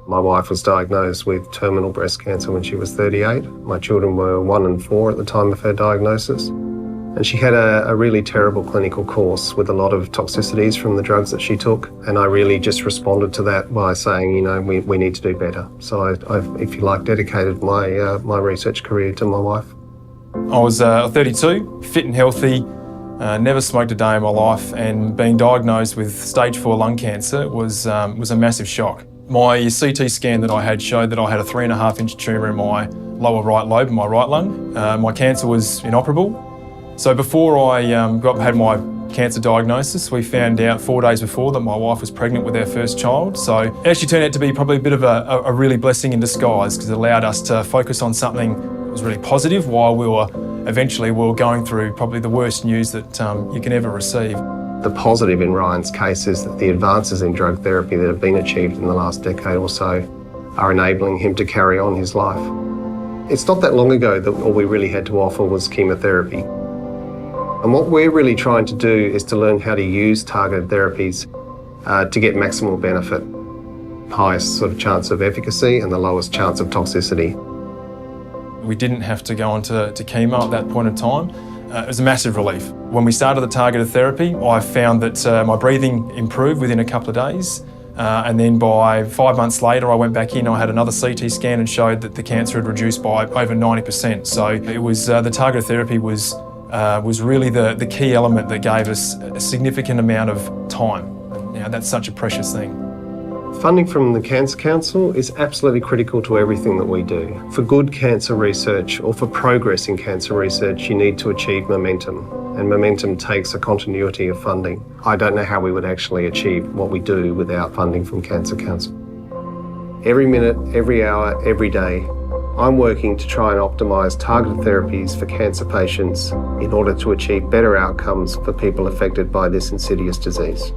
My wife was diagnosed with terminal breast cancer when she was 38. My children were 1 and 4 at the time of her diagnosis. And she had a really terrible clinical course with a lot of toxicities from the drugs that she took. And I really just responded to that by saying, we need to do better. So I if you like, dedicated my research career to my wife. I was 32, fit and healthy, never smoked a day in my life, and being diagnosed with stage 4 lung cancer was a massive shock. My CT scan that I had showed that I had a 3.5-inch tumour in my lower right lobe, in my right lung. My cancer was inoperable. So before I had my cancer diagnosis, we found out 4 days before that my wife was pregnant with our first child. So it actually turned out to be probably a bit of a really blessing in disguise, because it allowed us to focus on something that was really positive while we were going through probably the worst news that you can ever receive. The positive in Ryan's case is that the advances in drug therapy that have been achieved in the last decade or so are enabling him to carry on his life. It's not that long ago that all we really had to offer was chemotherapy. And what we're really trying to do is to learn how to use targeted therapies to get maximal benefit, highest sort of chance of efficacy and the lowest chance of toxicity. We didn't have to go on to chemo at that point in time. It was a massive relief. When we started the targeted therapy, I found that my breathing improved within a couple of days. And then by 5 months later, I went back in, I had another CT scan and showed that the cancer had reduced by over 90%. So it was the targeted therapy was really the key element that gave us a significant amount of time. And, that's such a precious thing. Funding from the Cancer Council is absolutely critical to everything that we do. For good cancer research or for progress in cancer research, you need to achieve momentum, and momentum takes a continuity of funding. I don't know how we would actually achieve what we do without funding from Cancer Council. Every minute, every hour, every day, I'm working to try and optimise targeted therapies for cancer patients in order to achieve better outcomes for people affected by this insidious disease.